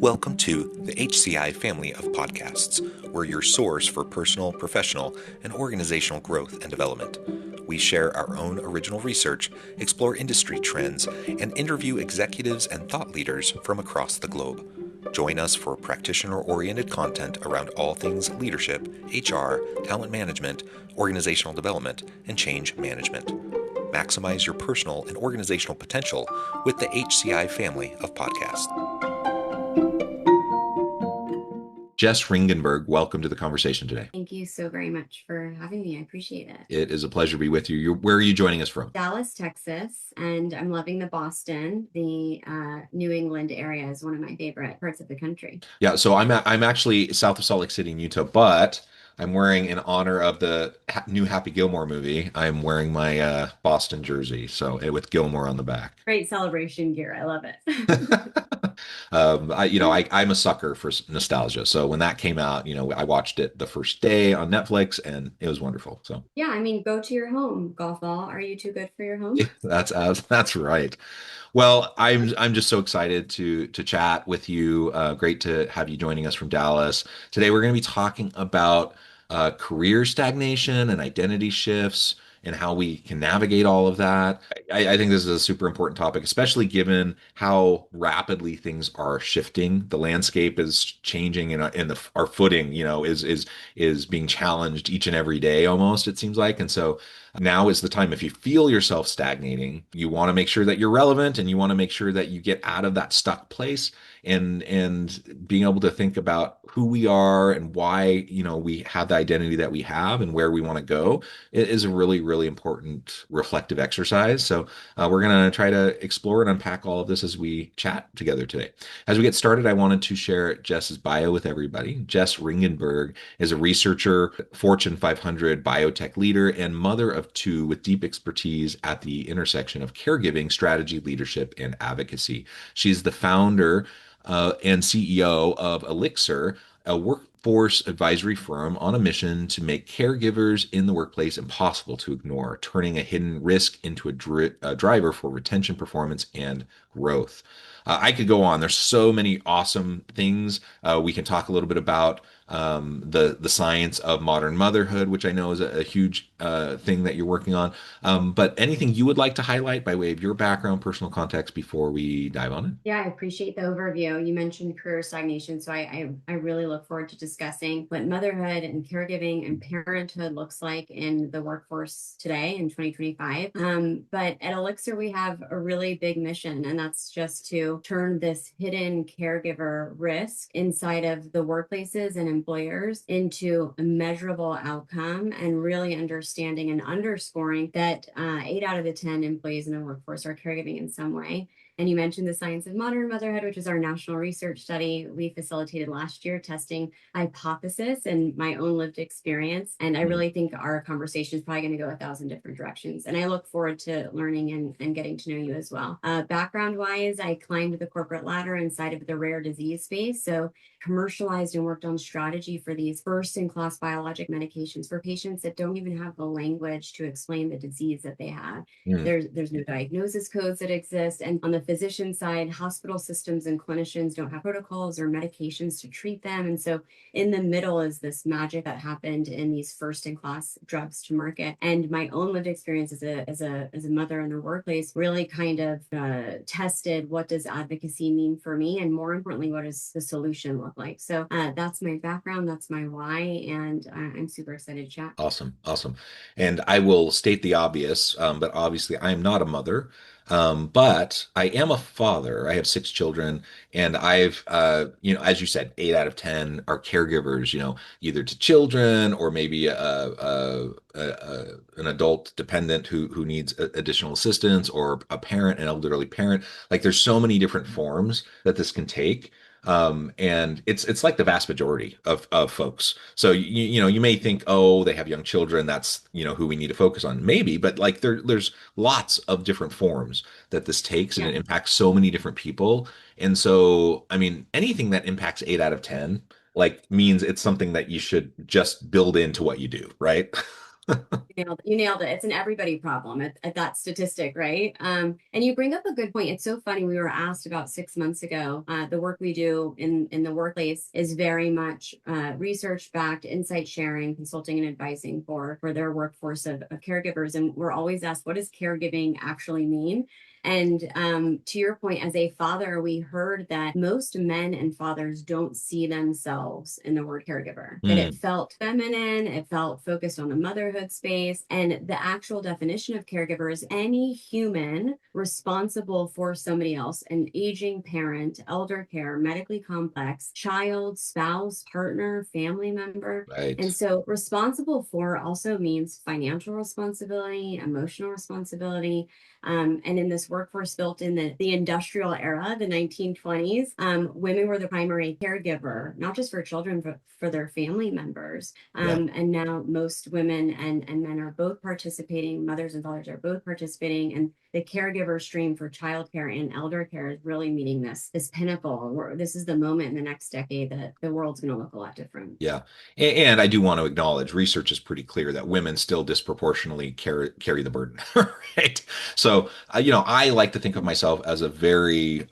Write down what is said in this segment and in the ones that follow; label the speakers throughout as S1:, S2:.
S1: Welcome to the HCI family of podcasts. We're your source for personal, professional, and organizational growth and development. We share our own original research, explore industry trends, and interview executives and thought leaders from across the globe. Join us for practitioner-oriented content around all things leadership, HR, talent management, organizational development, and change management. Maximize your personal and organizational potential with the HCI family of podcasts. Jess Ringgenberg, welcome to the conversation today.
S2: Thank you so very much for having me. I appreciate it.
S1: It is a pleasure to be with you. Where are you joining us from?
S2: Dallas, Texas, and I'm loving the Boston. The New England area is one of my favorite parts of the country.
S1: Yeah, so I'm actually south of Salt Lake City in Utah, but I'm wearing, in honor of the new Happy Gilmore movie, I'm wearing my Boston jersey, so with Gilmore on the back.
S2: Great celebration gear. I love it.
S1: I'm a sucker for nostalgia. So when that came out, I watched it the first day on Netflix, and it was wonderful. So
S2: yeah, I mean, go to your home, golf ball. Are you too good for your home?
S1: that's right. Well, I'm just so excited to chat with you. Great to have you joining us from Dallas. Today we're going to be talking about career stagnation and identity shifts and how we can navigate all of that. I think this is a super important topic, especially given how rapidly things are shifting. The landscape is changing, and our footing, is being challenged each and every day almost, it seems like. And so now is the time. If you feel yourself stagnating, you want to make sure that you're relevant, and you want to make sure that you get out of that stuck place, and being able to think about who we are and why, we have the identity that we have and where we want to go. It is a really, really important reflective exercise. So we're going to try to explore and unpack all of this as we chat together today. As we get started, I wanted to share Jess's bio with everybody. Jess Ringgenberg is a researcher, Fortune 500 biotech leader, and mother of two with deep expertise at the intersection of caregiving, strategy, leadership, and advocacy. She's the founder and CEO of ELIXR, a workforce advisory firm on a mission to make caregivers in the workplace impossible to ignore, turning a hidden risk into a driver for retention, performance, and growth. I could go on. There's so many awesome things. We can talk a little bit about the science of modern motherhood, which I know is a huge thing that you're working on. But anything you would like to highlight by way of your background, personal context before we dive on it?
S2: Yeah, I appreciate the overview. You mentioned career stagnation, so I really look forward to discussing what motherhood and caregiving and parenthood looks like in the workforce today in 2025. But at ELIXR, we have a really big mission, and that's just to turn this hidden caregiver risk inside of the workplaces and employers into a measurable outcome, and really understanding and underscoring that 8 out of the 10 employees in the workforce are caregiving in some way. And you mentioned the Science of Modern Motherhood, which is our national research study we facilitated last year, testing hypothesis and my own lived experience. And I really think our conversation is probably going to go 1,000 different directions. And I look forward to learning and getting to know you as well. Background-wise, I climbed the corporate ladder inside of the rare disease space. So commercialized and worked on strategy for these first-in-class biologic medications for patients that don't even have the language to explain the disease that they have. There's no diagnosis codes that exist. And on the physician side, hospital systems and clinicians don't have protocols or medications to treat them. And so in the middle is this magic that happened in these first-in-class drugs to market. And my own lived experience as a mother in the workplace really kind of tested, what does advocacy mean for me? And more importantly, what does the solution look like? So that's my background, that's my why, and I'm super excited to chat.
S1: Awesome. And I will state the obvious, but obviously I am not a mother. But I am a father. I have 6 children, and I've, as you said, 8 out of 10 are caregivers, either to children or maybe an adult dependent who needs additional assistance, or a parent, an elderly parent. Like, there's so many different forms that this can take. And it's like the vast majority of folks. So you may think, oh, they have young children, that's who we need to focus on. Maybe, but like there's lots of different forms that this takes, and it impacts so many different people. And so, I mean, anything that impacts 8 out of 10 like means it's something that you should just build into what you do, right?
S2: You nailed it. It's an everybody problem at that statistic, right? And you bring up a good point. It's so funny. We were asked about 6 months ago. The work we do in the workplace is very much research backed, insight sharing, consulting, and advising for their workforce of caregivers. And we're always asked, what does caregiving actually mean? And to your point, as a father, we heard that most men and fathers don't see themselves in the word caregiver, that it
S1: Mm,
S2: felt feminine, it felt focused on the motherhood space. And the actual definition of caregiver is any human responsible for somebody else, an aging parent, elder care, medically complex, child, spouse, partner, family member. And
S1: right.
S2: so responsible for also means financial responsibility, emotional responsibility, and in this workforce built in the industrial era, the 1920s, women were the primary caregiver, not just for children, but for their family members.
S1: Yeah.
S2: And now most women and men are both participating, mothers and fathers are both participating, and the caregiver stream for childcare and elder care is really meeting this pinnacle. Where this is the moment in the next decade that the world's going to look a lot different.
S1: Yeah. And I do want to acknowledge research is pretty clear that women still disproportionately carry the burden, right? So, I like to think of myself as a very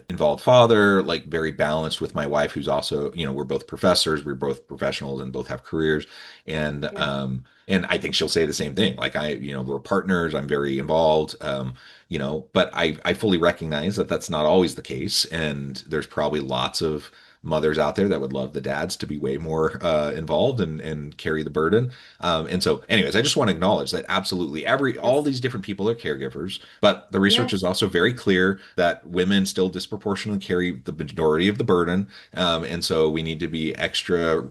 S1: involved father, like very balanced with my wife, who's also, we're both professors, we're both professionals and both have careers. And
S2: Yeah.
S1: and I think she'll say the same thing. Like we're partners, I'm very involved. But I fully recognize that that's not always the case. And there's probably lots of mothers out there that would love the dads to be way more involved and carry the burden. And so, anyways, I just want to acknowledge that absolutely all
S2: Yes.
S1: these different people are caregivers, but the research is
S2: Yes.
S1: also very clear that women still disproportionately carry the majority of the burden. And so we need to be extra,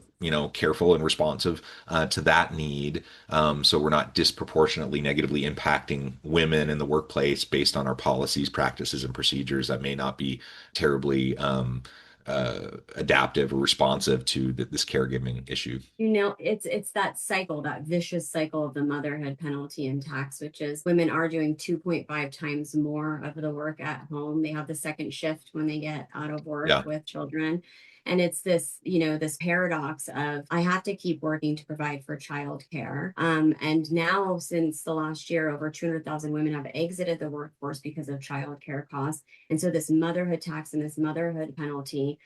S1: careful and responsive to that need. So we're not disproportionately negatively impacting women in the workplace based on our policies, practices, and procedures that may not be terribly adaptive or responsive to this caregiving issue.
S2: It's that cycle, that vicious cycle of the motherhood penalty and tax, which is women are doing 2.5 times more of the work at home. They have the second shift when they get out of work
S1: Yeah.
S2: with children. And it's this paradox of I have to keep working to provide for childcare. And now, since the last year, over 200,000 women have exited the workforce because of childcare costs. And so this motherhood tax and this motherhood penalty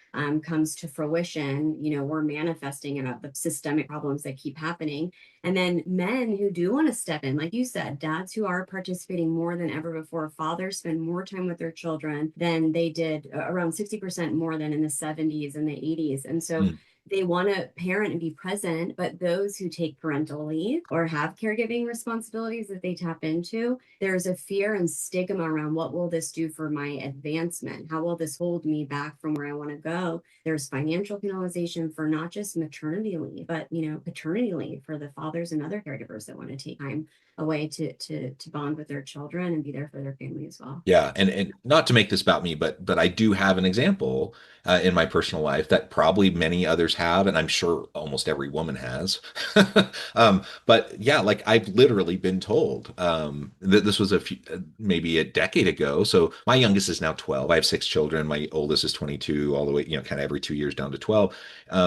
S2: comes to fruition. We're manifesting the systemic problems that keep happening. And then men who do want to step in, like you said, dads who are participating more than ever before, fathers spend more time with their children than they did, around 60% more than in the 70s and the 80s. And so
S1: Mm.
S2: they want to parent and be present, but those who take parental leave or have caregiving responsibilities that they tap into, there's a fear and stigma around what will this do for my advancement? How will this hold me back from where I want to go? There's financial penalization for not just maternity leave, but paternity leave for the fathers and other caregivers that want to take time away to bond with their children and be there for their family as well.
S1: Yeah, and not to make this about me, but I do have an example in my personal life that probably many others have, and I'm sure almost every woman has. But yeah, like I've literally been told that this was maybe a decade ago. So my youngest is now 12. I have six children. My oldest is 22, all the way, kind of every 2 years down to 12.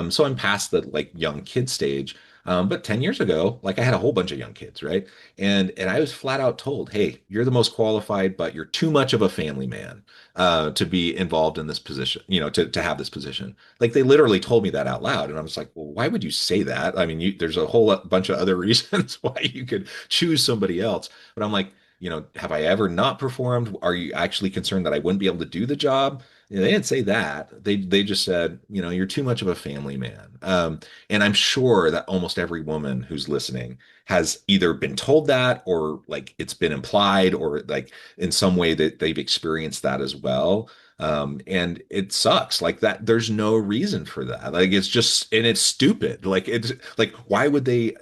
S1: So I'm past the like young kid stage. But 10 years ago, like I had a whole bunch of young kids, right? And I was flat out told, hey, you're the most qualified, but you're too much of a family man to be involved in this position, to have this position. Like they literally told me that out loud. And I was like, well, why would you say that? I mean, there's a whole bunch of other reasons why you could choose somebody else. But I'm like, have I ever not performed? Are you actually concerned that I wouldn't be able to do the job? They didn't say that. They just said, you're too much of a family man. And I'm sure that almost every woman who's listening has either been told that or like it's been implied or like in some way that they've experienced that as well. And it sucks like that. There's no reason for that. Like it's just, and it's stupid. Like it's like, why would they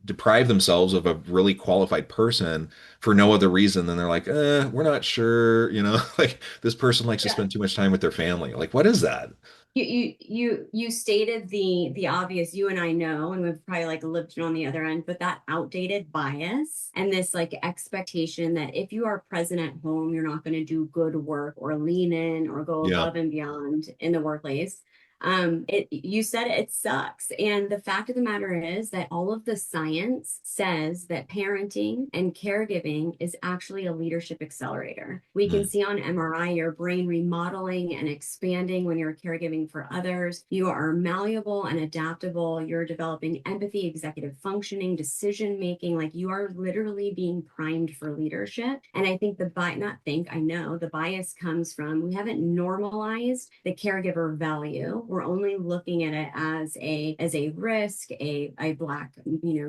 S1: deprive themselves of a really qualified person for no other reason than they're like, we're not sure, like this person likes to
S2: Yeah.
S1: spend too much time with their family. Like, what is that?
S2: You stated the obvious. You and I know, and we've probably like lived it on the other end, but that outdated bias and this like expectation that if you are present at home, you're not going to do good work or lean in or go
S1: Yeah.
S2: above and beyond in the workplace. You said it sucks. And the fact of the matter is that all of the science says that parenting and caregiving is actually a leadership accelerator. We can
S1: Mm.
S2: see on MRI your brain remodeling and expanding when you're caregiving for others. You are malleable and adaptable. You're developing empathy, executive functioning, decision making. Like you are literally being primed for leadership. And I think not think, I know the bias comes from we haven't normalized the caregiver value. We're only looking at it as a risk, a black,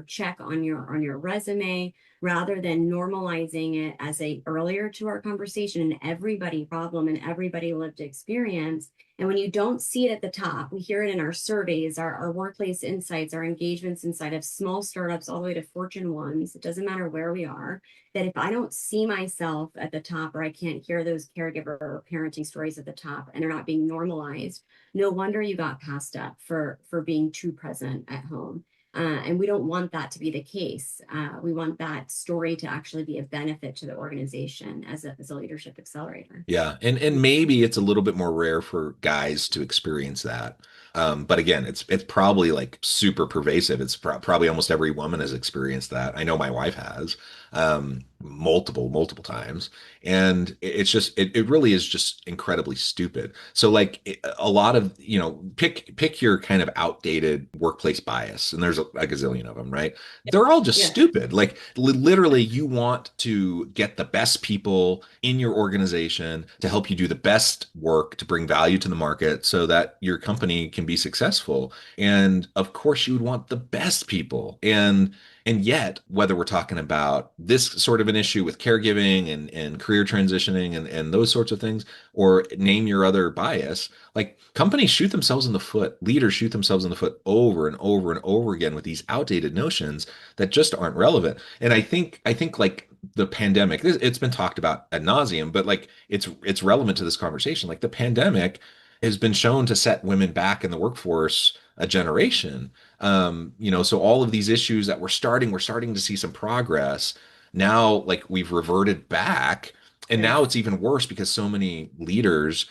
S2: check on your resume, rather than normalizing it as a earlier to our conversation, an everybody problem and everybody lived experience. And when you don't see it at the top, we hear it in our surveys, our workplace insights, our engagements inside of small startups all the way to Fortune ones. It doesn't matter where we are, that if I don't see myself at the top, or I can't hear those caregiver or parenting stories at the top and they're not being normalized, no wonder you got passed up for being too present at home. And we don't want that to be the case. We want that story to actually be a benefit to the organization as a leadership accelerator.
S1: Yeah, and maybe it's a little bit more rare for guys to experience that. But again, it's probably like super pervasive. It's probably almost every woman has experienced that. I know my wife has, multiple times, and it's just it really is just incredibly stupid. So like a lot of pick your kind of outdated workplace bias, and there's a gazillion of them, right? They're all just
S2: Yeah.
S1: stupid. Like literally, you want to get the best people in your organization to help you do the best work to bring value to the market so that your company can be successful. And of course, you would want the best people. And yet, whether we're talking about this sort of an issue with caregiving and career transitioning and those sorts of things, or name your other bias, like companies shoot themselves in the foot, leaders shoot themselves in the foot over and over and over again with these outdated notions that just aren't relevant. And I think like the pandemic, it's been talked about ad nauseum, but like it's relevant to this conversation. Like the pandemic has been shown to set women back in the workforce a generation. So all of these issues that we're starting to see some progress. Now, like we've reverted back. And now
S2: Yes.
S1: it's even worse because so many leaders,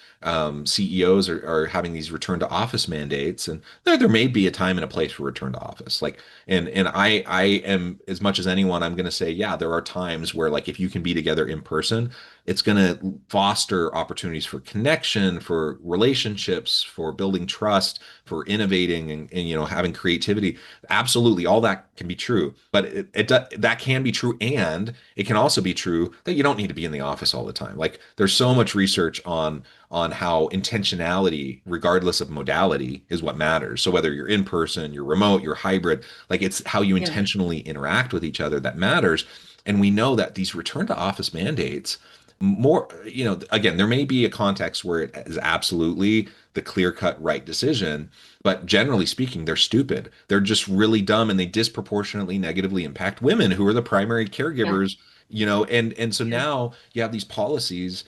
S1: CEOs are having these return to office mandates, and there may be a time and a place for return to office. Like, and I am as much as anyone, I'm going to say, yeah, there are times where like if you can be together in person, it's going to foster opportunities for connection, for relationships, for building trust, for innovating and having creativity. Absolutely, all that can be true, but that can be true, and it can also be true that you don't need to be in the office all the time. Like there's so much research on how intentionality, regardless of modality, is what matters. So whether you're in person, you're remote, you're hybrid, like it's how you
S2: Yeah.
S1: intentionally interact with each other that matters. And we know that these return to office mandates, more, again, there may be a context where it is absolutely the clear-cut right decision, but generally speaking, they're stupid. They're just really dumb and they disproportionately negatively impact women who are the primary
S2: Yeah.
S1: caregivers, and so
S2: Yeah.
S1: now you have these policies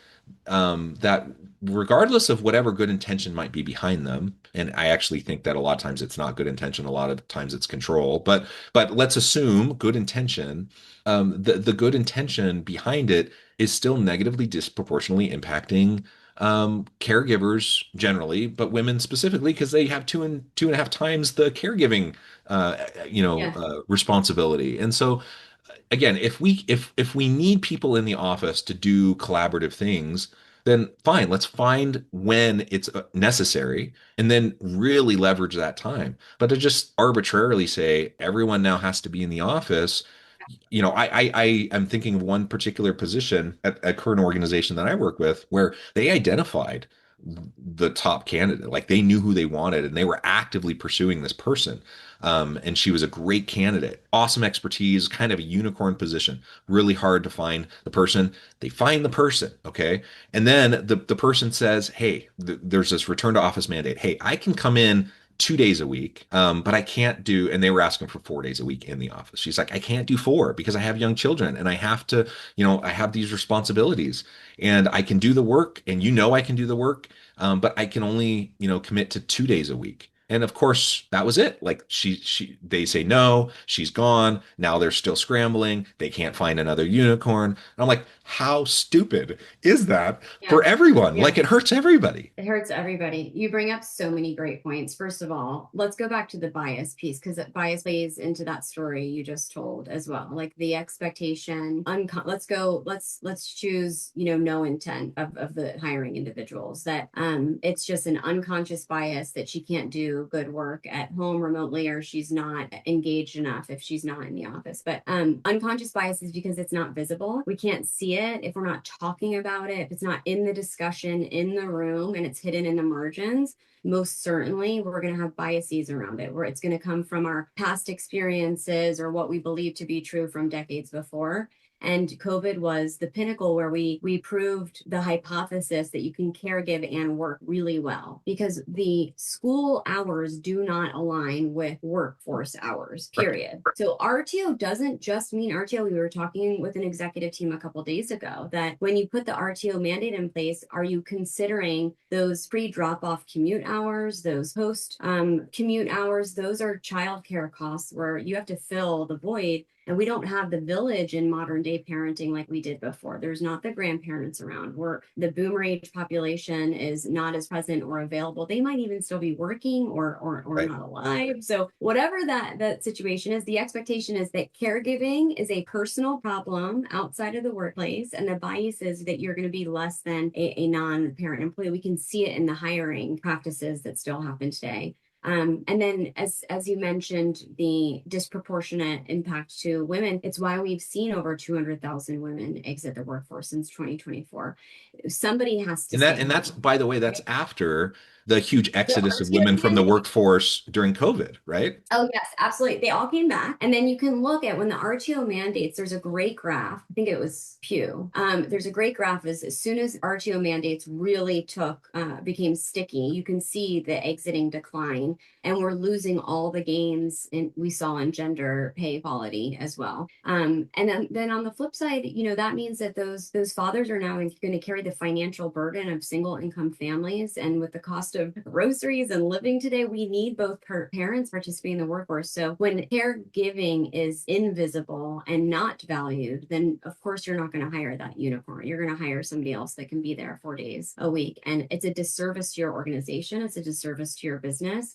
S1: that regardless of whatever good intention might be behind them, and I actually think that a lot of times it's not good intention, a lot of times it's control, but let's assume good intention. The good intention behind it is still negatively disproportionately impacting caregivers generally, but women specifically because they have two and a half times the caregiving
S2: Yeah.
S1: responsibility. And so again, if we need people in the office to do collaborative things, then fine, let's find when it's necessary and then really leverage that time. But to just arbitrarily say everyone now has to be in the office, I am thinking of one particular position at a current organization that I work with where they identified the top candidate. Like they knew who they wanted and they were actively pursuing this person. And she was a great candidate, awesome expertise, kind of a unicorn position, really hard to find the person. They find the person, okay? And then the person says, hey, there's this return to office mandate. Hey, I can come in 2 days a week, but I can't do, and they were asking for 4 days a week in the office. She's like, I can't do four because I have young children and I have to, I have these responsibilities and I can do the work and I can do the work, but I can only, commit to 2 days a week. And of course, that was it. Like they say no, she's gone. Now they're still scrambling. They can't find another unicorn. And I'm like, how stupid is that
S2: Yeah.
S1: for everyone?
S2: Yeah.
S1: Like it hurts everybody.
S2: It hurts everybody. You bring up so many great points. First of all, let's go back to the bias piece because bias plays into that story you just told as well. Like the expectation, let's choose, no intent of the hiring individuals that it's just an unconscious bias that she can't do good work at home remotely or she's not engaged enough if she's not in the office. But unconscious bias is because it's not visible. We can't see it if we're not talking about it, if it's not in the discussion in the room and it's hidden in the margins. Most certainly, we're going to have biases around it, where it's going to come from our past experiences or what we believe to be true from decades before. And COVID was the pinnacle where we proved the hypothesis that you can caregive and work really well because the school hours do not align with workforce hours,
S1: Right.
S2: period. So RTO doesn't just mean RTO. We were talking with an executive team a couple of days ago that when you put the RTO mandate in place, are you considering those pre-drop-off commute hours, those post commute hours? Those are childcare costs where you have to fill the void and we don't have the village in modern day parenting like we did before. There's not the grandparents around where the boomer age population is not as present or available. They might even still be working or
S1: Right.
S2: not alive. So whatever that situation is, the expectation is that caregiving is a personal problem outside of the workplace. And the bias is that you're going to be less than a non-parent employee. We can see it in the hiring practices that still happen today. And then as you mentioned, the disproportionate impact to women, it's why we've seen over 200,000 women exit the workforce since 2024. Somebody has to stay
S1: And that's,
S2: home,
S1: by the way, that's
S2: right?
S1: after the huge
S2: The
S1: exodus of
S2: RTO
S1: women from the
S2: mandate.
S1: workforce during COVID, right?
S2: Oh, yes, absolutely. They all came back. And then you can look at when the RTO mandates, there's a great graph. I think it was Pew. There's a great graph as soon as RTO mandates really became sticky, you can see the exiting decline. And we're losing all the gains we saw in gender pay equality as well. And then on the flip side, that means that those fathers are now going to carry the financial burden of single income families. And with the cost of groceries and living today, we need both parents participating in the workforce. So when caregiving is invisible and not valued, then of course you're not going to hire that unicorn. You're going to hire somebody else that can be there 4 days a week. And it's a disservice to your organization. It's a disservice to your business.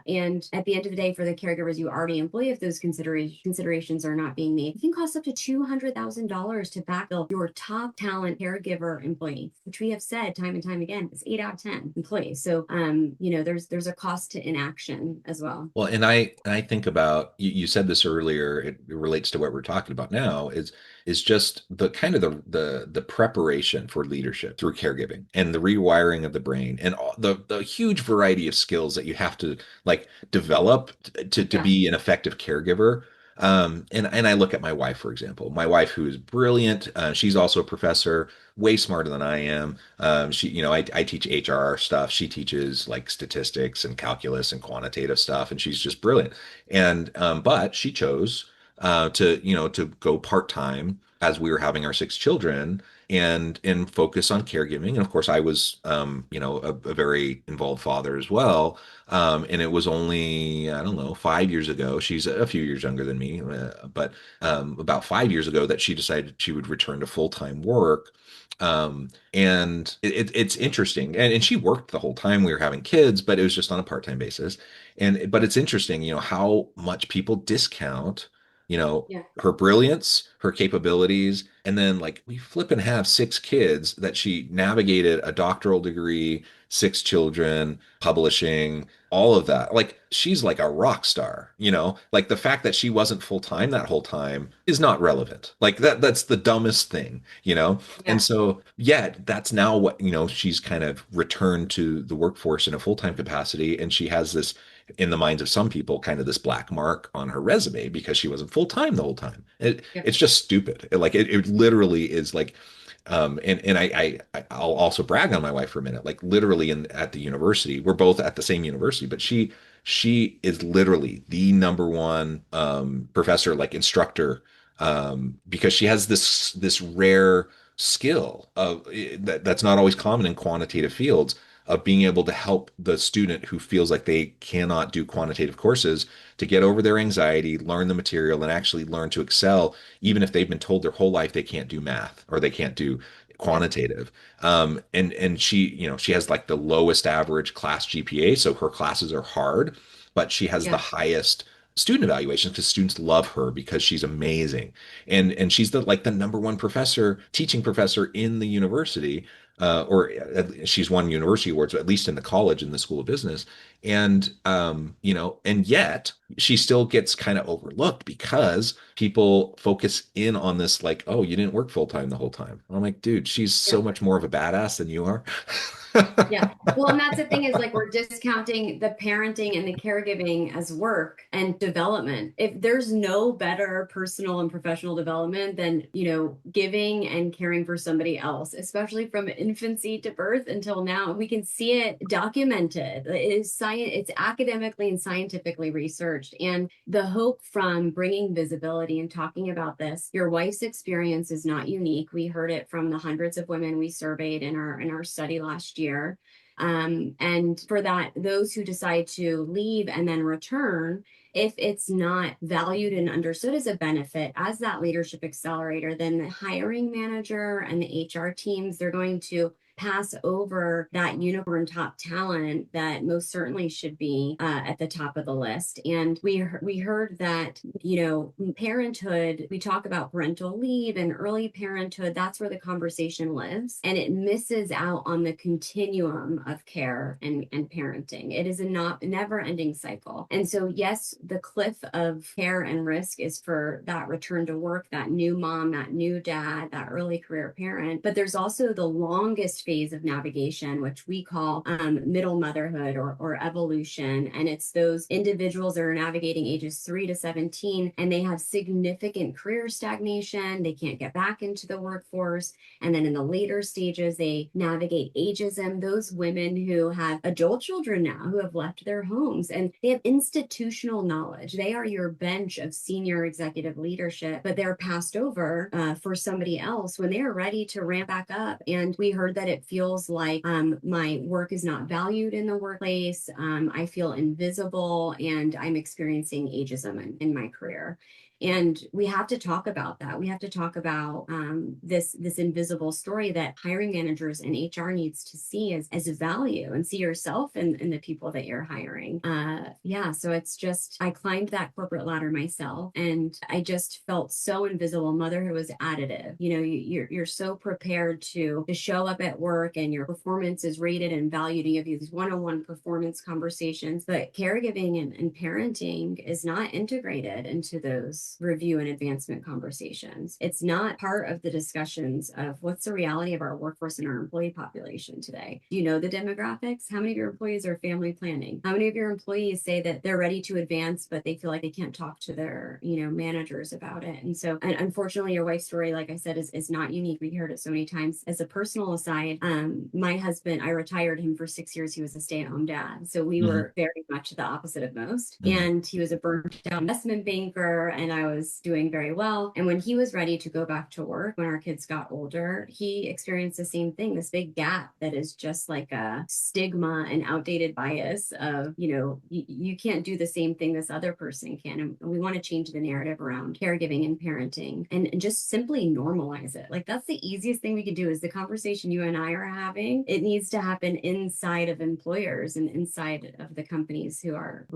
S2: And at the end of the day, for the caregivers you already employ, if those considerations are not being made, it can cost up to $200,000 to backfill your top talent caregiver employee, which we have said time and time again is 8 out of 10 employees. So, there's a cost to inaction as well.
S1: Well, and I think about you said this earlier, it relates to what we're talking about now, is just the kind of the preparation for leadership through caregiving and the rewiring of the brain and all the huge variety of skills that you have to like develop to
S2: Yeah.
S1: be an effective caregiver. And I look at my wife, for example, my wife who is brilliant. She's also a professor, way smarter than I am. I teach HR stuff. She teaches like statistics and calculus and quantitative stuff, and she's just brilliant. But she chose to go part-time as we were having our six children and focus on caregiving. And of course, I was, a very involved father as well. And it was only, I don't know, 5 years ago. She's a few years younger than me, but about 5 years ago that she decided she would return to full-time work. And it's interesting. And she worked the whole time we were having kids, but it was just on a part-time basis. But it's interesting, how much people discount,
S2: Yeah.
S1: her brilliance, her capabilities, and then like we flip and have six kids that she navigated a doctoral degree, six children, publishing, all of that. Like she's like a rock star, like the fact that she wasn't full time that whole time is not relevant. Like that's the dumbest thing. And
S2: Yeah.
S1: so, yeah, that's now what, she's kind of returned to the workforce in a full-time capacity. And she has this, in the minds of some people, kind of this black mark on her resume because she wasn't full-time the whole time.
S2: Yeah.
S1: It's just stupid. It literally is like, I'll also brag on my wife for a minute. Like literally at the university, we're both at the same university, but she is literally the number one professor, like instructor, because she has this rare skill that's not always common in quantitative fields of being able to help the student who feels like they cannot do quantitative courses to get over their anxiety, learn the material, and actually learn to excel, even if they've been told their whole life they can't do math or they can't do
S2: Yeah.
S1: quantitative. And she, she has like the lowest average class GPA, so her classes are hard, but she has the
S2: Yeah.
S1: highest student evaluations because students love her because she's amazing. And she's the number one teaching professor in the university, or she's won university awards, at least in the college in the School of Business. And and yet she still gets kind of overlooked because people focus in on this like, oh, you didn't work full time the whole time. I'm like, dude, she's so
S2: Yeah.
S1: much more of a badass than you are.
S2: Yeah. Well, and that's the thing is like we're discounting the parenting and the caregiving as work and development. If there's no better personal and professional development than, giving and caring for somebody else, especially from infancy to birth until now, we can see it documented. It is science, it's academically and scientifically researched. And the hope from bringing visibility and talking about this, your wife's experience is not unique. We heard it from the hundreds of women we surveyed in our study last year. And for that, those who decide to leave and then return, if it's not valued and understood as a benefit, as that leadership accelerator, then the hiring manager and the HR teams, they're going to pass over that unicorn top talent that most certainly should be at the top of the list. And we heard that parenthood. We talk about parental leave and early parenthood. That's where the conversation lives, and it misses out on the continuum of care and parenting. It is a not never ending cycle. And so yes, the cliff of care and risk is for that return to work, that new mom, that new dad, that early career parent. But there's also the longest phase of navigation, which we call middle motherhood or evolution. And it's those individuals that are navigating ages 3 to 17, and they have significant career stagnation. They can't get back into the workforce. And then in the later stages, they navigate ageism. Those women who have adult children now who have left their homes and they have institutional knowledge. They are your bench of senior executive leadership, but they're passed over for somebody else when they are ready to ramp back up. And we heard that it feels like my work is not valued in the workplace. I feel invisible and I'm experiencing ageism in my career. And we have to talk about that. We have to talk about this invisible story that hiring managers and HR needs to see as value and see yourself in the people that you're hiring. Yeah, so it's just I climbed that corporate ladder myself, and I just felt so invisible. Motherhood was additive. You're so prepared to show up at work, and your performance is rated and valued. You have these one-on-one performance conversations, but caregiving and parenting is not integrated into those review and advancement conversations. It's not part of the discussions of what's the reality of our workforce and our employee population today. Do you know the demographics? How many of your employees are family planning? How many of your employees say that they're ready to advance, but they feel like they can't talk to their, managers about it? And so, and unfortunately, your wife's story, like I said, is not unique. We heard it so many times. As a personal aside, my husband, I retired him for 6 years. He was a stay-at-home dad. So we
S1: Mhm,
S2: were very much the opposite of most.
S1: mhm.
S2: And he was a burnt out investment banker, and I was doing very well. And when he was ready to go back to work, when our kids got older, he experienced the same thing, this big gap that is just like a stigma and outdated bias of, you can't do the same thing this other person can. And we want to change the narrative around caregiving and parenting and just simply normalize it. Like that's the easiest thing we can do is the conversation you and I are having. It needs to happen inside of employers and inside of the companies who are,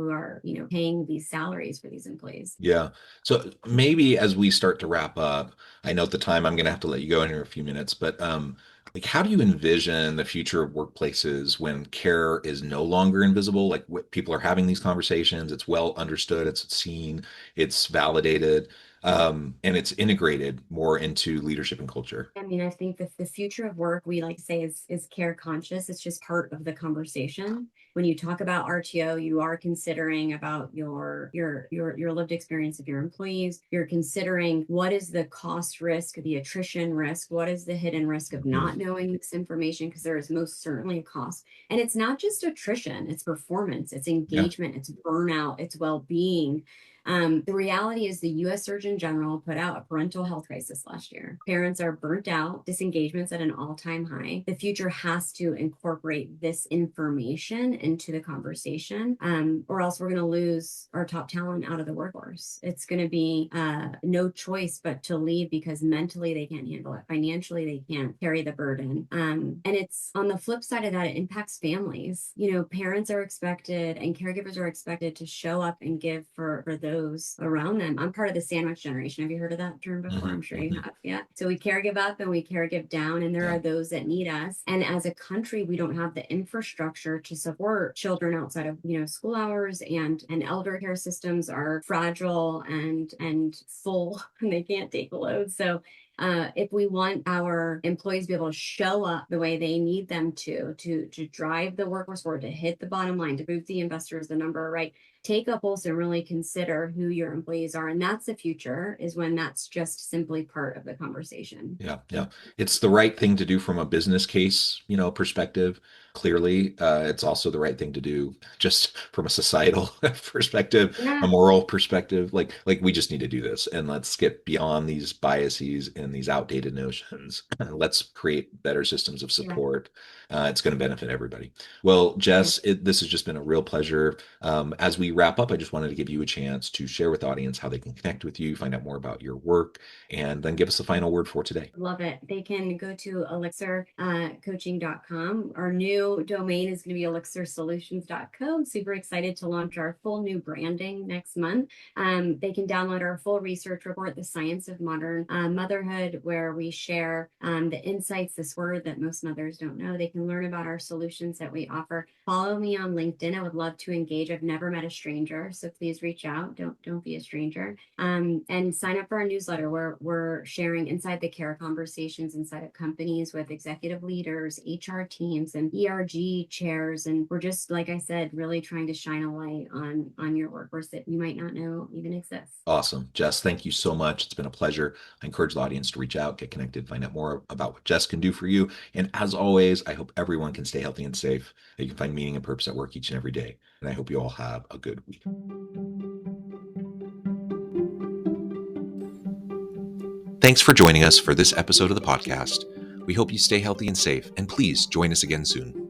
S2: paying these salaries for these employees.
S1: Yeah. So maybe as we start to wrap up, I know at the time I'm going to have to let you go in here a few minutes, but like how do you envision the future of workplaces when care is no longer invisible? Like what people are having these conversations, it's well understood, it's seen, it's validated, and it's integrated more into leadership and culture.
S2: I mean, I think that the future of work, we like to say, is care conscious. It's just part of the conversation. When you talk about RTO, you are considering about your lived experience of your employees. You're considering what is the cost risk, the attrition risk, what is the hidden risk of not knowing this information, because there is most certainly a cost. And it's not just attrition, it's performance, it's
S1: Yeah.
S2: engagement, it's burnout, it's well-being. The reality is the US Surgeon General put out a parental health crisis last year. Parents are burnt out, disengagements at an all-time high. The future has to incorporate this information into the conversation, or else we're going to lose our top talent out of the workforce. It's going to be no choice but to leave because mentally they can't handle it. Financially, they can't carry the burden. And it's on the flip side of that, it impacts families. Parents are expected and caregivers are expected to show up and give for those around them. I'm part of the sandwich generation. Have you heard of that term before? I'm sure you have. Yeah. So we caregive up and we caregive down, and there are those that need us. And as a country, we don't have the infrastructure to support children outside of school hours, and elder care systems are fragile and full, and they can't take a load. So if we want our employees to be able to show up the way they need them to drive the workforce forward, to hit the bottom line, to move the investors the number, right? Take a pulse and really consider who your employees are. And that's the future, is when that's just simply part of the conversation.
S1: Yeah, yeah. It's the right thing to do from a business case, perspective. Clearly, it's also the right thing to do just from a societal perspective, a
S2: Yeah.
S1: moral perspective. Like we just need to do this, and let's get beyond these biases and these outdated notions. Let's create better systems of
S2: Yeah.
S1: support. It's going to benefit everybody. Well, Jess, this has just been a real pleasure. As we wrap up, I just wanted to give you a chance to share with the audience how they can connect with you, find out more about your work, and then give us the final word for today.
S2: Love it. They can go to elixircoaching.com. Our new domain is going to be elixirsolutions.co. I'm super excited to launch our full new branding next month. They can download our full research report, The Science of Modern Motherhood, where we share the insights, this word that most mothers don't know. They can learn about our solutions that we offer. Follow me on LinkedIn. I would love to engage. I've never met a stranger, so please reach out. Don't be a stranger. And sign up for our newsletter, where we're sharing inside the care conversations inside of companies with executive leaders, HR teams, and ERG chairs. And we're just, like I said, really trying to shine a light on your workforce that you might not know even exists.
S1: Awesome. Jess, thank you so much. It's been a pleasure. I encourage the audience to reach out, get connected, find out more about what Jess can do for you. And as always, I hope everyone can stay healthy and safe, that you can find meaning and purpose at work each and every day. And I hope you all have a good week. Thanks for joining us for this episode of the podcast. We hope you stay healthy and safe, and please join us again soon.